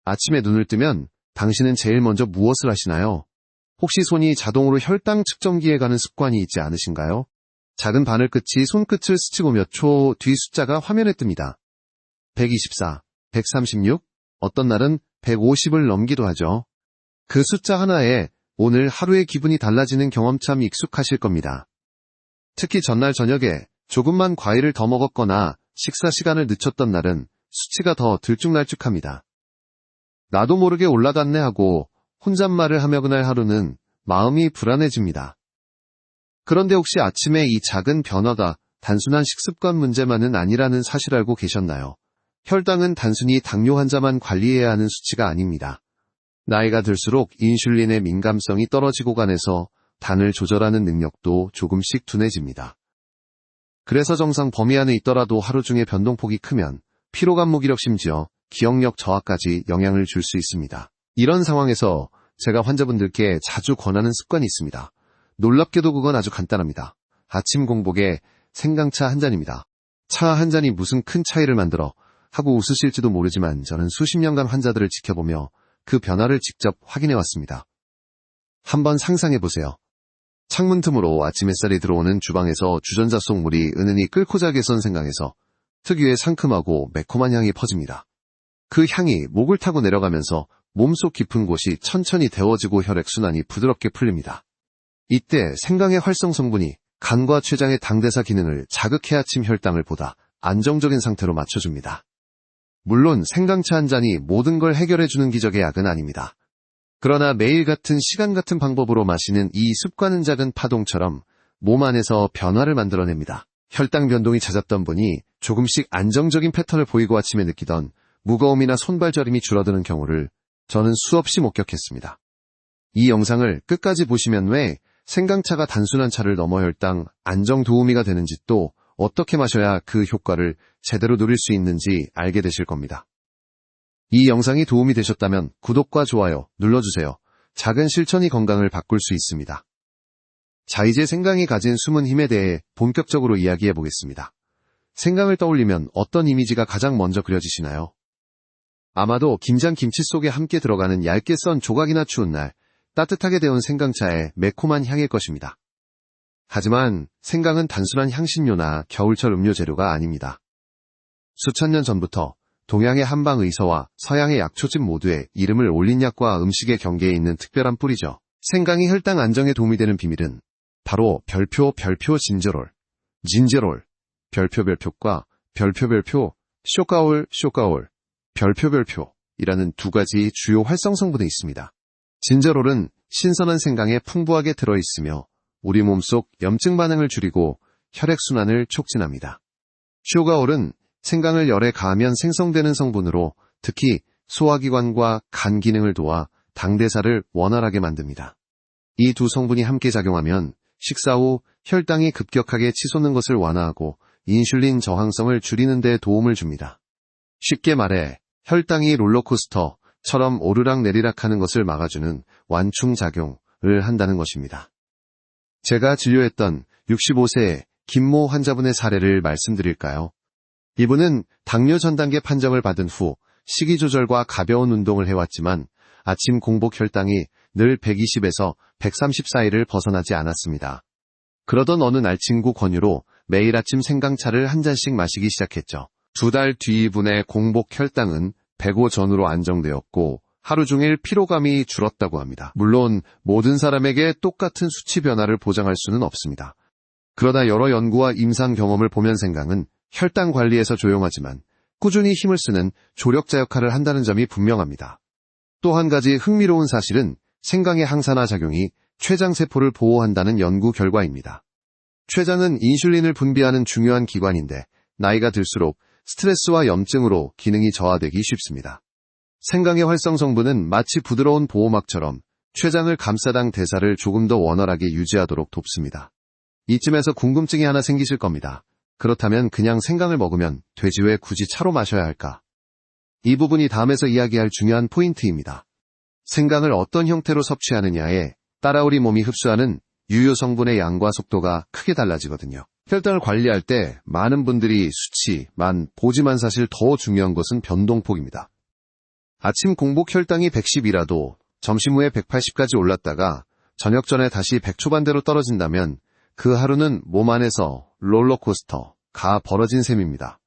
아침에 눈을 뜨면 당신은 제일 먼저 무엇을 하시나요? 혹시 손이 자동으로 혈당 측정기에 가는 습관이 있지 않으신가요? 작은 바늘끝이 손끝을 스치고 몇 초 뒤 숫자가 화면에 뜹니다. 124, 136, 어떤 날은 150을 넘기도 하죠. 그 숫자 하나에 오늘 하루의 기분이 달라지는 경험 참 익숙하실 겁니다. 특히 전날 저녁에 조금만 과일을 더 먹었거나 식사 시간을 늦췄던 날은 수치가 더 들쭉날쭉합니다. 나도 모르게 올라갔네 하고 혼잣말을 하며 그날 하루는 마음이 불안해집니다. 그런데 혹시 아침에 이 작은 변화가 단순한 식습관 문제만은 아니라는 사실 알고 계셨나요? 혈당은 단순히 당뇨 환자만 관리해야 하는 수치가 아닙니다. 나이가 들수록 인슐린의 민감성이 떨어지고 가면서 단을 조절하는 능력도 조금씩 둔해집니다. 그래서 정상 범위 안에 있더라도 하루 중에 변동폭이 크면 피로감, 무기력, 심지어 기억력 저하까지 영향을 줄 수 있습니다. 이런 상황에서 제가 환자분들께 자주 권하는 습관이 있습니다. 놀랍게도 그건 아주 간단합니다. 아침 공복에 생강차 한 잔입니다. 차 한 잔이 무슨 큰 차이를 만들어 하고 웃으실지도 모르지만 저는 수십 년간 환자들을 지켜보며 그 변화를 직접 확인해왔습니다. 한번 상상해보세요. 창문 틈으로 아침 햇살이 들어오는 주방에서 주전자 속 물이 은은히 끓고 자게 선 생강에서 특유의 상큼하고 매콤한 향이 퍼집니다. 그 향이 목을 타고 내려가면서 몸속 깊은 곳이 천천히 데워지고 혈액순환이 부드럽게 풀립니다. 이때 생강의 활성 성분이 간과 췌장의 당대사 기능을 자극해 아침 혈당을 보다 안정적인 상태로 맞춰줍니다. 물론 생강차 한 잔이 모든 걸 해결해주는 기적의 약은 아닙니다. 그러나 매일 같은 시간 같은 방법으로 마시는 이 습관은 작은 파동처럼 몸 안에서 변화를 만들어냅니다. 혈당 변동이 잦았던 분이 조금씩 안정적인 패턴을 보이고 아침에 느끼던 무거움이나 손발 저림이 줄어드는 경우를 저는 수없이 목격했습니다. 이 영상을 끝까지 보시면 왜 생강차가 단순한 차를 넘어 혈당 안정 도우미가 되는지, 또 어떻게 마셔야 그 효과를 제대로 누릴 수 있는지 알게 되실 겁니다. 이 영상이 도움이 되셨다면 구독과 좋아요 눌러주세요. 작은 실천이 건강을 바꿀 수 있습니다. 자, 이제 생강이 가진 숨은 힘에 대해 본격적으로 이야기해 보겠습니다. 생강을 떠올리면 어떤 이미지가 가장 먼저 그려지시나요? 아마도 김장김치 속에 함께 들어가는 얇게 썬 조각이나 추운 날 따뜻하게 데운 생강차의 매콤한 향일 것입니다. 하지만 생강은 단순한 향신료나 겨울철 음료 재료가 아닙니다. 수천 년 전부터 동양의 한방 의서와 서양의 약초집 모두에 이름을 올린 약과 음식의 경계에 있는 특별한 뿌리죠. 생강이 혈당 안정에 도움이 되는 비밀은 바로 별표 진저롤, 별표과 별표, 쇼가올, 별표이라는 두 가지 주요 활성 성분에 있습니다. 진저롤은 신선한 생강에 풍부하게 들어있으며 우리 몸속 염증 반응을 줄이고 혈액순환을 촉진합니다. 쇼가올은 생강을 열에 가하면 생성되는 성분으로 특히 소화기관과 간 기능을 도와 당대사를 원활하게 만듭니다. 이 두 성분이 함께 작용하면 식사 후 혈당이 급격하게 치솟는 것을 완화하고 인슐린 저항성을 줄이는 데 도움을 줍니다. 쉽게 말해 혈당이 롤러코스터처럼 오르락내리락 하는 것을 막아주는 완충작용을 한다는 것입니다. 제가 진료했던 65세 김모 환자분의 사례를 말씀드릴까요? 이분은 당뇨 전 단계 판정을 받은 후 식이조절과 가벼운 운동을 해왔지만 아침 공복 혈당이 늘 120에서 130 사이를 벗어나지 않았습니다. 그러던 어느 날 친구 권유로 매일 아침 생강차를 한 잔씩 마시기 시작했죠. 2달 뒤 이분의 공복 혈당은 105 전후로 안정되었고 하루 종일 피로감이 줄었다고 합니다. 물론 모든 사람에게 똑같은 수치 변화를 보장할 수는 없습니다. 그러나 여러 연구와 임상 경험을 보면 생강은 혈당 관리에서 조용하지만 꾸준히 힘을 쓰는 조력자 역할을 한다는 점이 분명합니다. 또 한 가지 흥미로운 사실은 생강의 항산화 작용이 췌장세포를 보호한다는 연구 결과입니다. 췌장은 인슐린을 분비하는 중요한 기관인데 나이가 들수록 스트레스와 염증으로 기능이 저하되기 쉽습니다. 생강의 활성 성분은 마치 부드러운 보호막처럼 췌장을 감싸당 대사를 조금 더 원활하게 유지하도록 돕습니다. 이쯤에서 궁금증이 하나 생기실 겁니다. 그렇다면 그냥 생강을 먹으면 되지 왜 굳이 차로 마셔야 할까? 이 부분이 다음에서 이야기할 중요한 포인트입니다. 생강을 어떤 형태로 섭취하느냐에 따라 우리 몸이 흡수하는 유효 성분의 양과 속도가 크게 달라지거든요. 혈당을 관리할 때 많은 분들이 수치만 보지만 사실 더 중요한 것은 변동폭입니다. 아침 공복 혈당이 110이라도 점심 후에 180까지 올랐다가 저녁 전에 다시 100 초반대로 떨어진다면 그 하루는 몸 안에서 롤러코스터가 벌어진 셈입니다.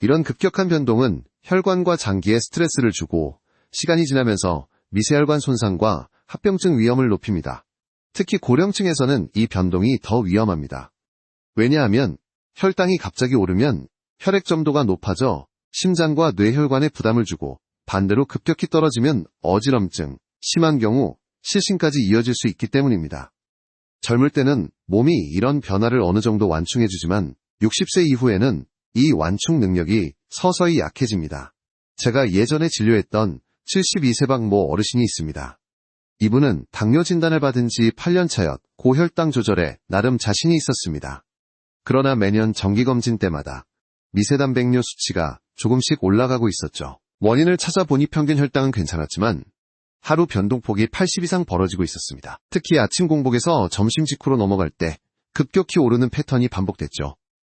이런 급격한 변동은 혈관과 장기에 스트레스를 주고 시간이 지나면서 미세혈관 손상과 합병증 위험을 높입니다. 특히 고령층에서는 이 변동이 더 위험합니다. 왜냐하면 혈당이 갑자기 오르면 혈액 점도가 높아져 심장과 뇌혈관에 부담을 주고 반대로 급격히 떨어지면 어지럼증, 심한 경우 실신까지 이어질 수 있기 때문입니다. 젊을 때는 몸이 이런 변화를 어느 정도 완충해주지만 60세 이후에는 이 완충 능력이 서서히 약해집니다. 제가 예전에 진료했던 72세 박모 어르신이 있습니다. 이분은 당뇨 진단을 받은 지 8년 차였 고혈당 조절에 나름 자신이 있었습니다. 그러나 매년 정기검진 때마다 미세단백뇨 수치가 조금씩 올라가고 있었죠. 원인을 찾아보니 평균 혈당은 괜찮았지만 하루 변동폭이 80 이상 벌어지고 있었습니다. 특히 아침 공복에서 점심 직후로 넘어갈 때 급격히 오르는 패턴이 반복됐죠.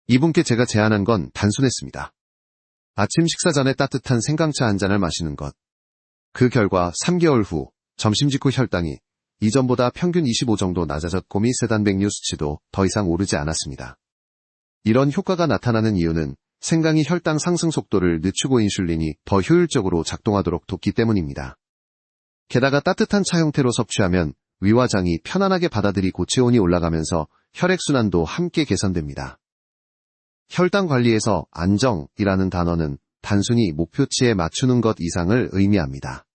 이분께 제가 제안한 건 단순했습니다. 아침 식사 전에 따뜻한 생강차 한 잔을 마시는 것. 그 결과 3개월 후 점심 직후 혈당이 이전보다 평균 25 정도 낮아졌고 미세단백뇨 수치도 더 이상 오르지 않았습니다. 이런 효과가 나타나는 이유는 생강이 혈당 상승 속도를 늦추고 인슐린이 더 효율적으로 작동하도록 돕기 때문입니다. 게다가 따뜻한 차 형태로 섭취하면 위와 장이 편안하게 받아들이고 체온이 올라가면서 혈액순환도 함께 개선됩니다. 혈당 관리에서 안정이라는 단어는 단순히 목표치에 맞추는 것 이상을 의미합니다.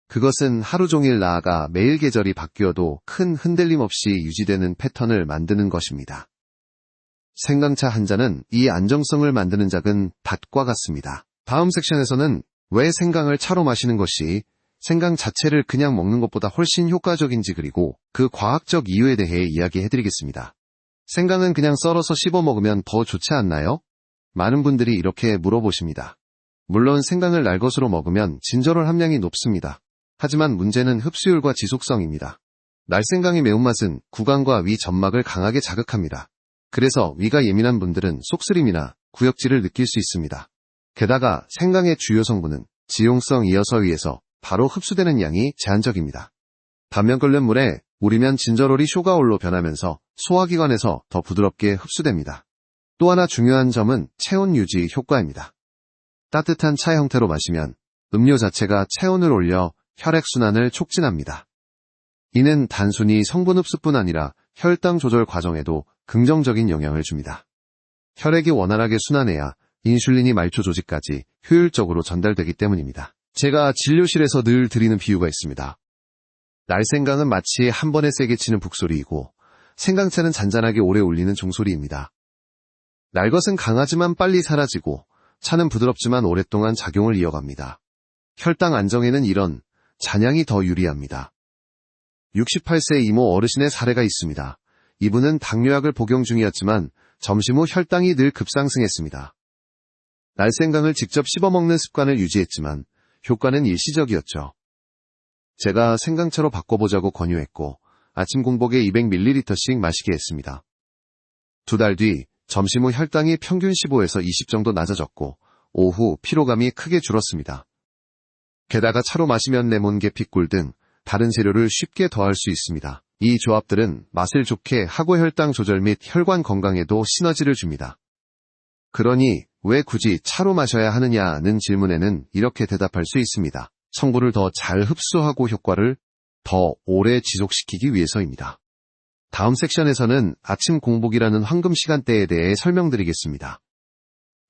그것은 하루 종일 나아가 매일 계절이 바뀌어도 큰 흔들림 없이 유지되는 패턴을 만드는 것입니다. 생강차 한 잔은 이 안정성을 만드는 작은 닷과 같습니다. 다음 섹션에서는 왜 생강을 차로 마시는 것이 생강 자체를 그냥 먹는 것보다 훨씬 효과적인지 그리고 그 과학적 이유에 대해 이야기해드리겠습니다. 생강은 그냥 썰어서 씹어 먹으면 더 좋지 않나요? 많은 분들이 이렇게 물어보십니다. 물론 생강을 날것으로 먹으면 진저롤 함량이 높습니다. 하지만 문제는 흡수율과 지속성입니다. 날생강의 매운맛은 구강과 위 점막을 강하게 자극합니다. 그래서 위가 예민한 분들은 속쓰림이나 구역질을 느낄 수 있습니다. 게다가 생강의 주요 성분은 지용성이어서 위에서 바로 흡수되는 양이 제한적입니다. 반면 끓는 물에 우리면 진저롤이 쇼가올로 변하면서 소화기관에서 더 부드럽게 흡수됩니다. 또 하나 중요한 점은 체온 유지 효과입니다. 따뜻한 차 형태로 마시면 음료 자체가 체온을 올려 혈액순환을 촉진합니다. 이는 단순히 성분 흡수뿐 아니라 혈당 조절 과정에도 긍정적인 영향을 줍니다. 혈액이 원활하게 순환해야 인슐린이 말초 조직까지 효율적으로 전달되기 때문입니다. 제가 진료실에서 늘 드리는 비유가 있습니다. 날생강은 마치 한 번에 세게 치는 북소리이고 생강차는 잔잔하게 오래 울리는 종소리입니다. 날것은 강하지만 빨리 사라지고 차는 부드럽지만 오랫동안 작용을 이어갑니다. 혈당 안정에는 이런 잔향이 더 유리합니다. 68세 이모 어르신의 사례가 있습니다. 이분은 당뇨약을 복용 중이었지만 점심 후 혈당이 늘 급상승했습니다. 날생강을 직접 씹어먹는 습관을 유지했지만 효과는 일시적이었죠. 제가 생강차로 바꿔보자고 권유했고 아침 공복에 200ml씩 마시게 했습니다. 2달 뒤 점심 후 혈당이 평균 15에서 20 정도 낮아졌고 오후 피로감이 크게 줄었습니다. 게다가 차로 마시면 레몬, 계피, 꿀 등 다른 재료를 쉽게 더할 수 있습니다. 이 조합들은 맛을 좋게 하고 혈당 조절 및 혈관 건강에도 시너지를 줍니다. 그러니 왜 굳이 차로 마셔야 하느냐는 질문에는 이렇게 대답할 수 있습니다. 성분을 더 잘 흡수하고 효과를 더 오래 지속시키기 위해서입니다. 다음 섹션에서는 아침 공복이라는 황금 시간대에 대해 설명드리겠습니다.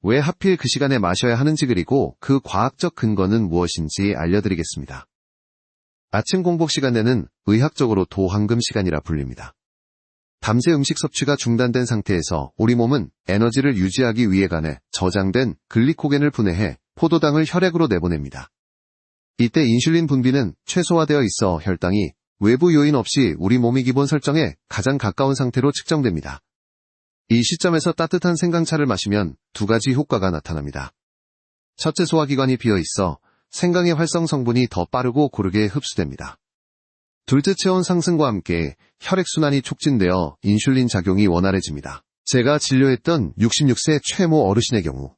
왜 하필 그 시간에 마셔야 하는지 그리고 그 과학적 근거는 무엇인지 알려드리겠습니다. 아침 공복 시간대는 의학적으로 도황금 시간이라 불립니다. 밤새 음식 섭취가 중단된 상태에서 우리 몸은 에너지를 유지하기 위해 간에 저장된 글리코겐을 분해해 포도당을 혈액으로 내보냅니다. 이때 인슐린 분비는 최소화되어 있어 혈당이 외부 요인 없이 우리 몸이 기본 설정에 가장 가까운 상태로 측정됩니다. 이 시점에서 따뜻한 생강차를 마시면 두 가지 효과가 나타납니다. 첫째, 소화기관이 비어있어 생강의 활성 성분이 더 빠르고 고르게 흡수됩니다. 둘째, 체온 상승과 함께 혈액순환이 촉진되어 인슐린 작용이 원활해집니다. 제가 진료했던 66세 최모 어르신의 경우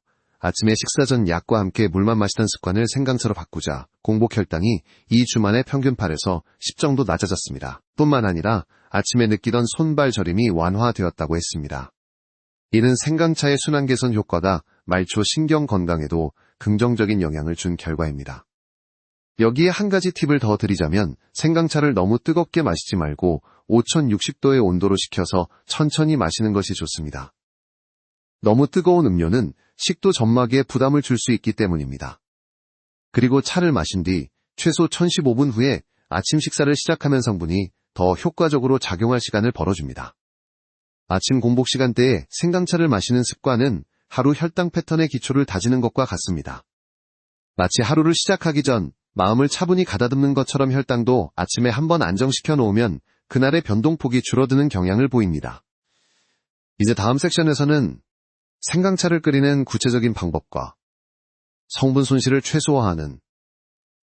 아침에 식사 전 약과 함께 물만 마시던 습관을 생강차로 바꾸자 공복 혈당이 2주 만에 평균 8에서 10 정도 낮아졌습니다. 뿐만 아니라 아침에 느끼던 손발 저림이 완화되었다고 했습니다. 이는 생강차의 순환 개선 효과가 말초 신경 건강에도 긍정적인 영향을 준 결과입니다. 여기에 한 가지 팁을 더 드리자면 생강차를 너무 뜨겁게 마시지 말고 5060도의 온도로 식혀서 천천히 마시는 것이 좋습니다. 너무 뜨거운 음료는 식도 점막에 부담을 줄 수 있기 때문입니다. 그리고 차를 마신 뒤 최소 1015분 후에 아침 식사를 시작하면 성분이 더 효과적으로 작용할 시간을 벌어줍니다. 아침 공복 시간대에 생강차를 마시는 습관은 하루 혈당 패턴의 기초를 다지는 것과 같습니다. 마치 하루를 시작하기 전 마음을 차분히 가다듬는 것처럼 혈당도 아침에 한번 안정시켜 놓으면 그날의 변동폭이 줄어드는 경향을 보입니다. 이제 다음 섹션에서는 생강차를 끓이는 구체적인 방법과 성분 손실을 최소화하는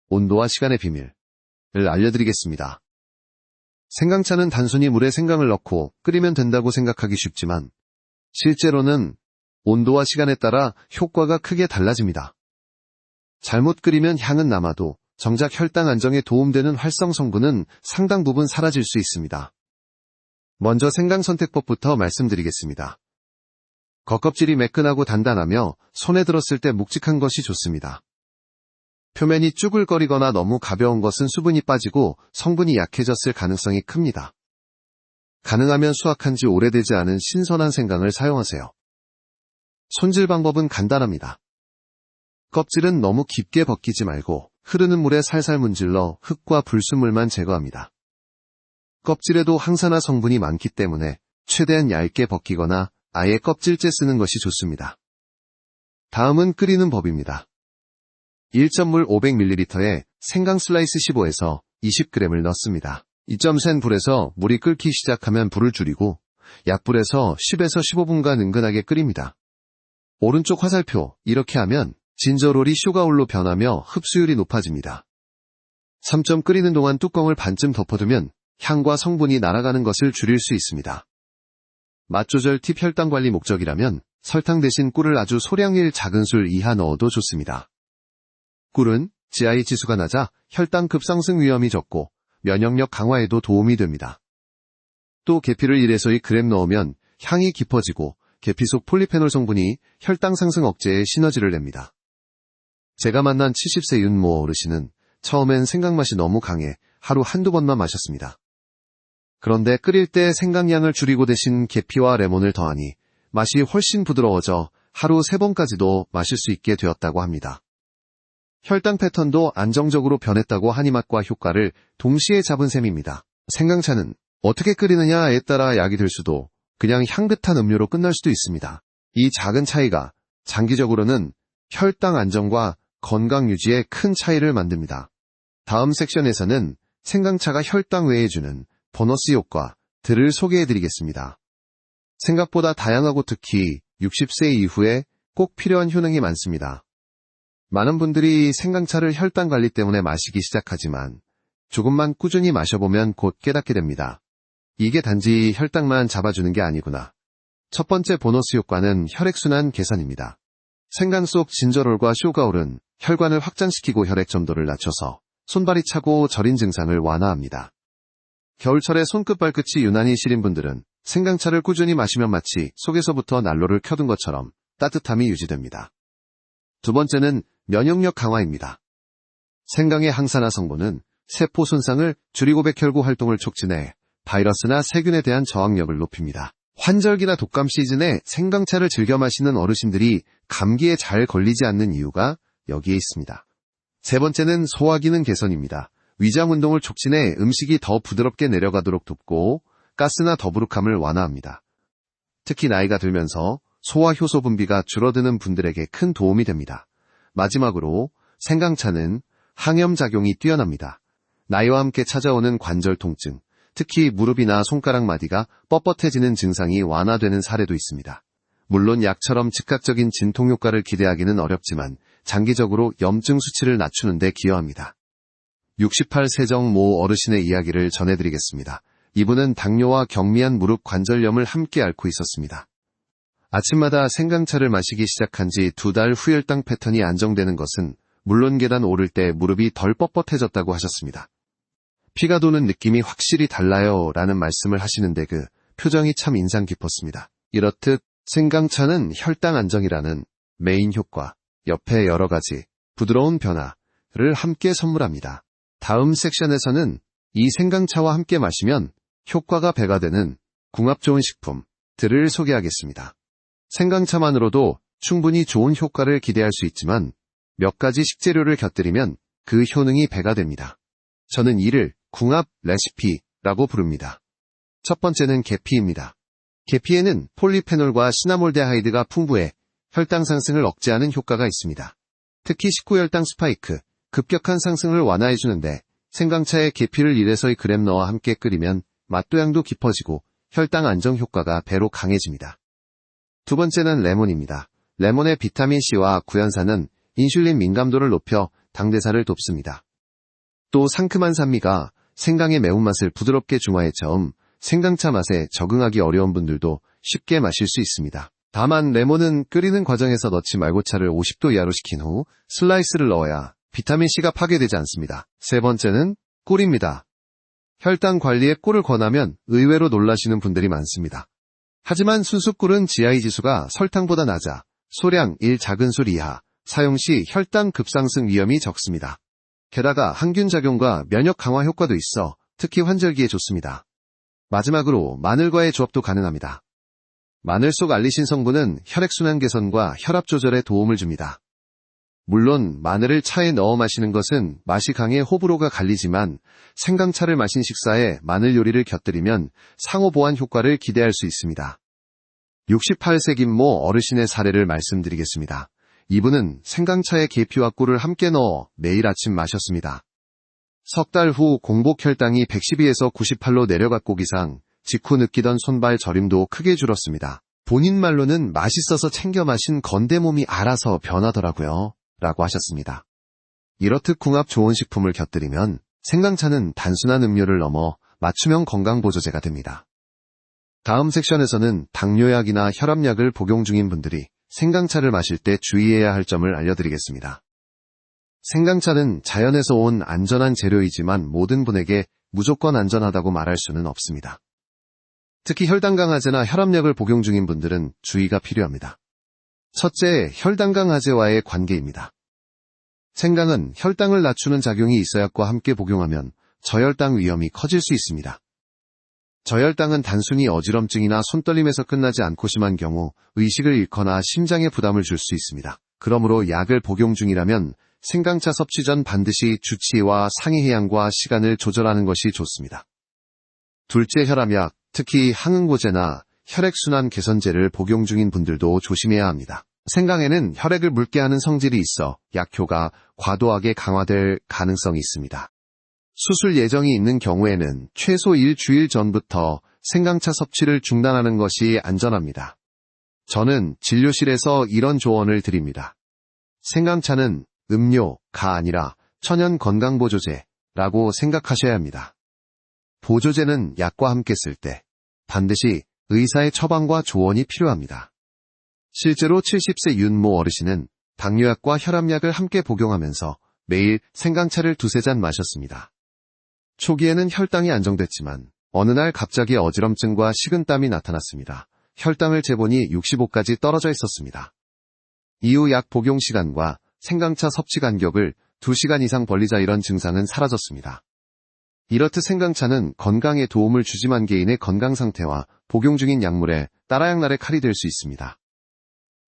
온도와 시간의 비밀을 알려드리겠습니다. 생강차는 단순히 물에 생강을 넣고 끓이면 된다고 생각하기 쉽지만 실제로는 온도와 시간에 따라 효과가 크게 달라집니다. 잘못 끓이면 향은 남아도 정작 혈당 안정에 도움되는 활성 성분은 상당 부분 사라질 수 있습니다. 먼저 생강 선택법부터 말씀드리겠습니다. 겉껍질이 매끈하고 단단하며 손에 들었을 때 묵직한 것이 좋습니다. 표면이 쭈글거리거나 너무 가벼운 것은 수분이 빠지고 성분이 약해졌을 가능성이 큽니다. 가능하면 수확한 지 오래되지 않은 신선한 생강을 사용하세요. 손질 방법은 간단합니다. 껍질은 너무 깊게 벗기지 말고 흐르는 물에 살살 문질러 흙과 불순물만 제거합니다. 껍질에도 항산화 성분이 많기 때문에 최대한 얇게 벗기거나 아예 껍질째 쓰는 것이 좋습니다. 다음은 끓이는 법입니다. 1.물 500ml에 생강 슬라이스 15에서 20g을 넣습니다. 2.센 불에서 물이 끓기 시작하면 불을 줄이고 약불에서 10에서 15분간 은근하게 끓입니다. 오른쪽 화살표, 이렇게 하면 진저롤이 슈가올로 변하며 흡수율이 높아집니다. 3점 끓이는 동안 뚜껑을 반쯤 덮어두면 향과 성분이 날아가는 것을 줄일 수 있습니다. 맛조절 팁 혈당 관리 목적이라면 설탕 대신 꿀을 아주 소량일 작은 술 이하 넣어도 좋습니다. 꿀은 GI 지수가 낮아 혈당 급상승 위험이 적고 면역력 강화에도 도움이 됩니다. 또 계피를 1에서 2g 넣으면 향이 깊어지고 계피 속 폴리페놀 성분이 혈당 상승 억제에 시너지를 냅니다. 제가 만난 70세 윤모 어르신은 처음엔 생강 맛이 너무 강해 하루 한두 번만 마셨습니다. 그런데 끓일 때 생강량을 줄이고 대신 계피와 레몬을 더하니 맛이 훨씬 부드러워져 하루 3번까지도 마실 수 있게 되었다고 합니다. 혈당 패턴도 안정적으로 변했다고 하니 맛과 효과를 동시에 잡은 셈입니다. 생강차는 어떻게 끓이느냐에 따라 약이 될 수도 그냥 향긋한 음료로 끝날 수도 있습니다. 이 작은 차이가 장기적으로는 혈당 안정과 건강 유지에 큰 차이를 만듭니다. 다음 섹션에서는 생강차가 혈당 외에 주는 보너스 효과들을 소개해드리겠습니다. 생각보다 다양하고 특히 60세 이후에 꼭 필요한 효능이 많습니다. 많은 분들이 생강차를 혈당 관리 때문에 마시기 시작하지만 조금만 꾸준히 마셔보면 곧 깨닫게 됩니다. 이게 단지 혈당만 잡아주는 게 아니구나. 첫 번째 보너스 효과는 혈액순환 개선입니다. 생강 속 진저롤과 슈가올은 혈관을 확장시키고 혈액 점도를 낮춰서 손발이 차고 저린 증상을 완화합니다. 겨울철에 손끝 발끝이 유난히 시린 분들은 생강차를 꾸준히 마시면 마치 속에서부터 난로를 켜둔 것처럼 따뜻함이 유지됩니다. 두 번째는 면역력 강화입니다. 생강의 항산화 성분은 세포 손상을 줄이고 백혈구 활동을 촉진해 바이러스나 세균에 대한 저항력을 높입니다. 환절기나 독감 시즌에 생강차를 즐겨 마시는 어르신들이 감기에 잘 걸리지 않는 이유가 여기에 있습니다. 세 번째는 소화기능 개선입니다. 위장 운동을 촉진해 음식이 더 부드럽게 내려가도록 돕고 가스나 더부룩함을 완화합니다. 특히 나이가 들면서 소화 효소 분비가 줄어드는 분들에게 큰 도움이 됩니다. 마지막으로 생강차는 항염 작용이 뛰어납니다. 나이와 함께 찾아오는 관절 통증, 특히 무릎이나 손가락 마디가 뻣뻣해지는 증상이 완화되는 사례도 있습니다. 물론 약처럼 즉각적인 진통 효과를 기대하기는 어렵지만 장기적으로 염증 수치를 낮추는 데 기여합니다. 68세정 모 어르신의 이야기를 전해드리겠습니다. 이분은 당뇨와 경미한 무릎 관절염을 함께 앓고 있었습니다. 아침마다 생강차를 마시기 시작한 지 2달 후 혈당 패턴이 안정되는 것은 물론 계단 오를 때 무릎이 덜 뻣뻣해졌다고 하셨습니다. 피가 도는 느낌이 확실히 달라요 라는 말씀을 하시는데 그 표정이 참 인상 깊었습니다. 이렇듯 생강차는 혈당 안정이라는 메인 효과, 옆에 여러 가지 부드러운 변화를 함께 선물합니다. 다음 섹션에서는 이 생강차와 함께 마시면 효과가 배가 되는 궁합 좋은 식품들을 소개하겠습니다. 생강차만으로도 충분히 좋은 효과를 기대할 수 있지만 몇 가지 식재료를 곁들이면 그 효능이 배가 됩니다. 저는 이를 궁합 레시피라고 부릅니다. 첫 번째는 계피입니다. 계피에는 폴리페놀과 시나몰데하이드가 풍부해 혈당 상승을 억제하는 효과가 있습니다. 특히 식후혈당 스파이크, 급격한 상승을 완화해주는데 생강차에 계피를 1에서 2g 넣어 함께 끓이면 맛도향도 깊어지고 혈당 안정 효과가 배로 강해집니다. 두 번째는 레몬입니다. 레몬의 비타민C와 구연산은 인슐린 민감도를 높여 당대사를 돕습니다. 또 상큼한 산미가 생강의 매운맛을 부드럽게 중화해 처음 생강차 맛에 적응하기 어려운 분들도 쉽게 마실 수 있습니다. 다만 레몬은 끓이는 과정에서 넣지 말고 차를 50도 이하로 식힌 후 슬라이스를 넣어야 비타민C가 파괴되지 않습니다. 세 번째는 꿀입니다. 혈당 관리에 꿀을 권하면 의외로 놀라시는 분들이 많습니다. 하지만 순수 꿀은 GI 지수가 설탕보다 낮아 소량 1 작은 술 이하, 사용 시 혈당 급상승 위험이 적습니다. 게다가 항균 작용과 면역 강화 효과도 있어 특히 환절기에 좋습니다. 마지막으로 마늘과의 조합도 가능합니다. 마늘 속 알리신 성분은 혈액순환 개선과 혈압 조절에 도움을 줍니다. 물론 마늘을 차에 넣어 마시는 것은 맛이 강해 호불호가 갈리지만 생강차를 마신 식사에 마늘 요리를 곁들이면 상호 보완 효과를 기대할 수 있습니다. 68세 김모 어르신의 사례를 말씀드리겠습니다. 이분은 생강차에 계피와 꿀을 함께 넣어 매일 아침 마셨습니다. 석 달 후 공복 혈당이 112에서 98로 내려갔고 기상, 직후 느끼던 손발 저림도 크게 줄었습니다. 본인 말로는 맛있어서 챙겨 마신 건데 몸이 알아서 변하더라고요. 라고 하셨습니다. 이렇듯 궁합 좋은 식품을 곁들이면 생강차는 단순한 음료를 넘어 맞춤형 건강보조제가 됩니다. 다음 섹션에서는 당뇨약이나 혈압약을 복용 중인 분들이 생강차를 마실 때 주의해야 할 점을 알려드리겠습니다. 생강차는 자연에서 온 안전한 재료이지만 모든 분에게 무조건 안전하다고 말할 수는 없습니다. 특히 혈당 강화제나 혈압약을 복용 중인 분들은 주의가 필요합니다. 첫째, 혈당 강화제와의 관계입니다. 생강은 혈당을 낮추는 작용이 있어약과 함께 복용하면 저혈당 위험이 커질 수 있습니다. 저혈당은 단순히 어지럼증이나 손떨림에서 끝나지 않고 심한 경우 의식을 잃거나 심장에 부담을 줄 수 있습니다. 그러므로 약을 복용 중이라면 생강차 섭취 전 반드시 주치의와 상의해야 함과 시간을 조절하는 것이 좋습니다. 둘째, 혈압약, 특히 항응고제나 혈액순환 개선제를 복용 중인 분들도 조심해야 합니다. 생강에는 혈액을 묽게 하는 성질이 있어 약효가 과도하게 강화될 가능성이 있습니다. 수술 예정이 있는 경우에는 최소 일주일 전부터 생강차 섭취를 중단하는 것이 안전합니다. 저는 진료실에서 이런 조언을 드립니다. 생강차는 음료가 아니라 천연 건강보조제라고 생각하셔야 합니다. 보조제는 약과 함께 쓸 때 반드시 의사의 처방과 조언이 필요합니다. 실제로 70세 윤모 어르신은 당뇨약과 혈압약을 함께 복용하면서 매일 생강차를 2-3잔 마셨습니다. 초기에는 혈당이 안정됐지만 어느 날 갑자기 어지럼증과 식은땀이 나타났습니다. 혈당을 재보니 65까지 떨어져 있었습니다. 이후 약 복용 시간과 생강차 섭취 간격을 2시간 이상 벌리자 이런 증상은 사라졌습니다. 이렇듯 생강차는 건강에 도움을 주지만 개인의 건강 상태와 복용 중인 약물에 따라약날의 칼이 될 수 있습니다.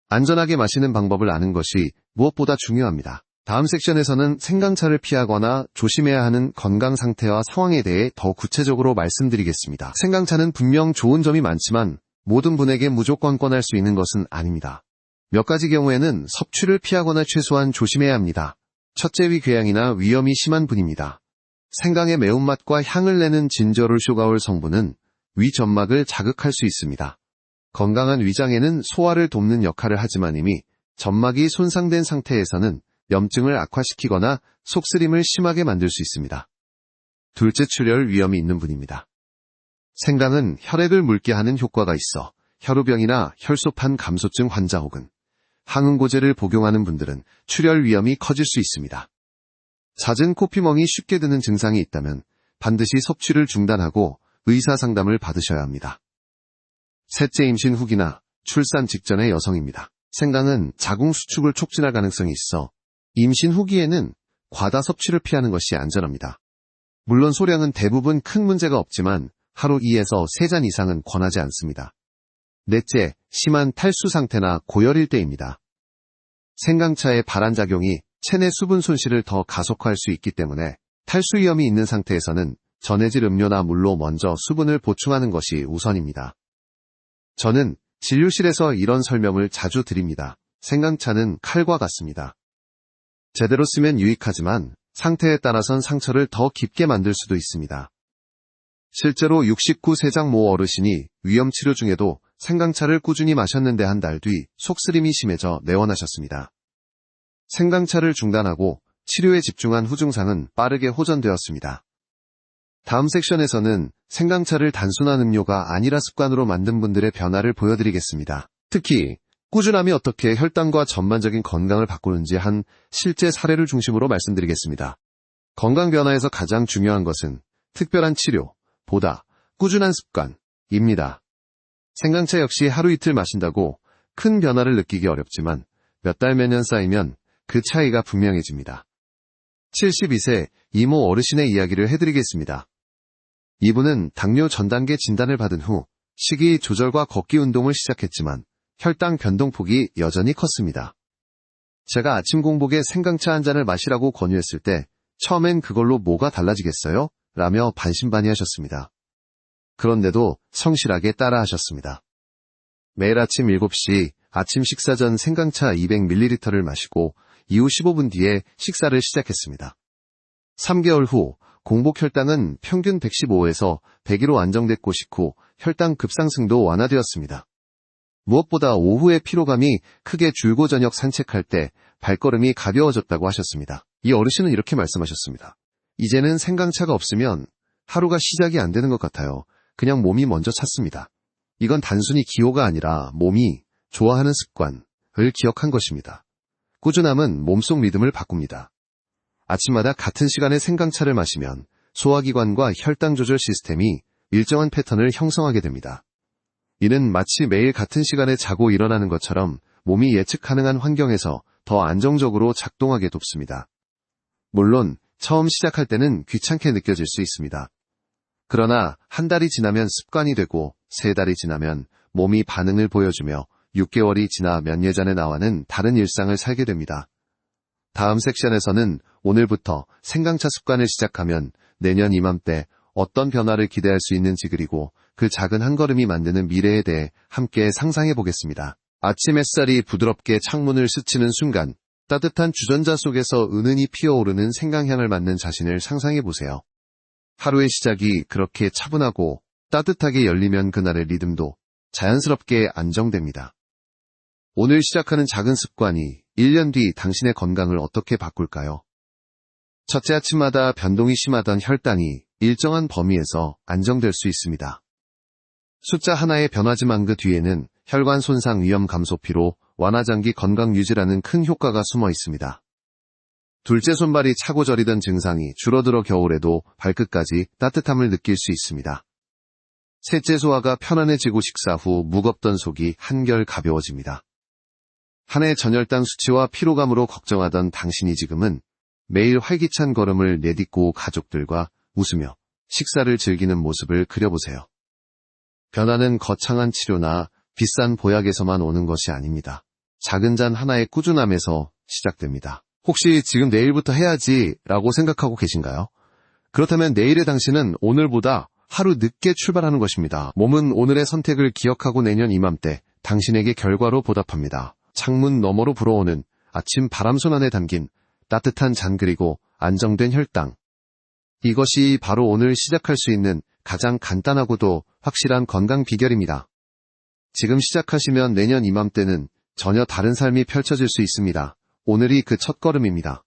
안전하게 마시는 방법을 아는 것이 무엇보다 중요합니다. 다음 섹션에서는 생강차를 피하거나 조심해야 하는 건강 상태와 상황에 대해 더 구체적으로 말씀드리겠습니다. 생강차는 분명 좋은 점이 많지만 모든 분에게 무조건 권할 수 있는 것은 아닙니다. 몇 가지 경우에는 섭취를 피하거나 최소한 조심해야 합니다. 첫째, 위궤양이나 위염이 심한 분입니다. 생강의 매운맛과 향을 내는 진저롤 성분은 위 점막을 자극할 수 있습니다. 건강한 위장에는 소화를 돕는 역할을 하지만 이미 점막이 손상된 상태에서는 염증을 악화시키거나 속쓰림을 심하게 만들 수 있습니다. 둘째, 출혈 위험이 있는 분입니다. 생강은 혈액을 묽게 하는 효과가 있어 혈우병이나 혈소판 감소증 환자 혹은 항응고제를 복용하는 분들은 출혈 위험이 커질 수 있습니다. 잦은 코피멍이 쉽게 드는 증상이 있다면 반드시 섭취를 중단하고 의사 상담을 받으셔야 합니다. 셋째 임신 후기나 출산 직전의 여성입니다. 생강은 자궁 수축을 촉진할 가능성이 있어 임신 후기에는 과다 섭취를 피하는 것이 안전합니다. 물론 소량은 대부분 큰 문제가 없지만 하루 2에서 3잔 이상은 권하지 않습니다. 넷째, 심한 탈수 상태나 고열일 때입니다. 생강차의 발한작용이 체내 수분 손실을 더 가속화할 수 있기 때문에 탈수 위험이 있는 상태에서는 전해질 음료나 물로 먼저 수분을 보충하는 것이 우선입니다. 저는 진료실에서 이런 설명을 자주 드립니다. 생강차는 칼과 같습니다. 제대로 쓰면 유익하지만 상태에 따라선 상처를 더 깊게 만들 수도 있습니다. 실제로 69 세장 모 어르신이 위염치료 중에도 생강차를 꾸준히 마셨는데 한 달 뒤 속쓰림이 심해져 내원하셨습니다. 생강차를 중단하고 치료에 집중한 후 증상은 빠르게 호전되었습니다. 다음 섹션에서는 생강차를 단순한 음료가 아니라 습관으로 만든 분들의 변화를 보여드리겠습니다. 특히 꾸준함이 어떻게 혈당과 전반적인 건강을 바꾸는지 한 실제 사례를 중심으로 말씀드리겠습니다. 건강 변화에서 가장 중요한 것은 특별한 치료보다 꾸준한 습관입니다. 생강차 역시 하루 이틀 마신다고 큰 변화를 느끼기 어렵지만 몇 달 몇 년 쌓이면 그 차이가 분명해집니다. 72세 이모 어르신의 이야기를 해드리겠습니다. 이분은 당뇨 전 단계 진단을 받은 후 식이 조절과 걷기 운동을 시작했지만 혈당 변동폭이 여전히 컸습니다. 제가 아침 공복에 생강차 한 잔을 마시라고 권유했을 때 처음엔 그걸로 뭐가 달라지겠어요? 라며 반신반의하셨습니다. 그런데도 성실하게 따라하셨습니다. 매일 아침 7시 아침 식사 전 생강차 200ml를 마시고 이후 15분 뒤에 식사를 시작했습니다. 3개월 후 공복 혈당은 평균 115에서 100으로 안정됐고 식후 혈당 급상승도 완화되었습니다. 무엇보다 오후의 피로감이 크게 줄고 저녁 산책할 때 발걸음이 가벼워졌다고 하셨습니다. 이 어르신은 이렇게 말씀하셨습니다. 이제는 생강차가 없으면 하루가 시작이 안 되는 것 같아요. 그냥 몸이 먼저 찾습니다. 이건 단순히 기호가 아니라 몸이 좋아하는 습관을 기억한 것입니다. 꾸준함은 몸속 리듬을 바꿉니다. 아침마다 같은 시간에 생강차를 마시면 소화기관과 혈당 조절 시스템이 일정한 패턴을 형성하게 됩니다. 이는 마치 매일 같은 시간에 자고 일어나는 것처럼 몸이 예측 가능한 환경에서 더 안정적으로 작동하게 돕습니다. 물론 처음 시작할 때는 귀찮게 느껴질 수 있습니다. 그러나 한 달이 지나면 습관이 되고 3달이 지나면 몸이 반응을 보여주며 6개월이 지나 몇 년 전에 나와는 다른 일상을 살게 됩니다. 다음 섹션에서는 오늘부터 생강차 습관을 시작하면 내년 이맘때 어떤 변화를 기대할 수 있는지 그리고 그 작은 한 걸음이 만드는 미래에 대해 함께 상상해 보겠습니다. 아침 햇살이 부드럽게 창문을 스치는 순간 따뜻한 주전자 속에서 은은히 피어오르는 생강향을 맡는 자신을 상상해 보세요. 하루의 시작이 그렇게 차분하고 따뜻하게 열리면 그날의 리듬도 자연스럽게 안정됩니다. 오늘 시작하는 작은 습관이 1년 뒤 당신의 건강을 어떻게 바꿀까요? 첫째, 아침마다 변동이 심하던 혈당이 일정한 범위에서 안정될 수 있습니다. 숫자 하나의 변화지만 그 뒤에는 혈관 손상 위험 감소 피로, 완화장기 건강 유지라는 큰 효과가 숨어 있습니다. 둘째, 손발이 차고 저리던 증상이 줄어들어 겨울에도 발끝까지 따뜻함을 느낄 수 있습니다. 셋째, 소화가 편안해지고 식사 후 무겁던 속이 한결 가벼워집니다. 한 해 전혈당 수치와 피로감으로 걱정하던 당신이 지금은 매일 활기찬 걸음을 내딛고 가족들과 웃으며 식사를 즐기는 모습을 그려보세요. 변화는 거창한 치료나 비싼 보약에서만 오는 것이 아닙니다. 작은 잔 하나의 꾸준함에서 시작됩니다. 혹시 지금 내일부터 해야지 라고 생각하고 계신가요? 그렇다면 내일의 당신은 오늘보다 하루 늦게 출발하는 것입니다. 몸은 오늘의 선택을 기억하고 내년 이맘때 당신에게 결과로 보답합니다. 창문 너머로 불어오는 아침 바람손 안에 담긴 따뜻한 잔 그리고 안정된 혈당. 이것이 바로 오늘 시작할 수 있는 가장 간단하고도 확실한 건강 비결입니다. 지금 시작하시면 내년 이맘때는 전혀 다른 삶이 펼쳐질 수 있습니다. 오늘이 그 첫걸음입니다.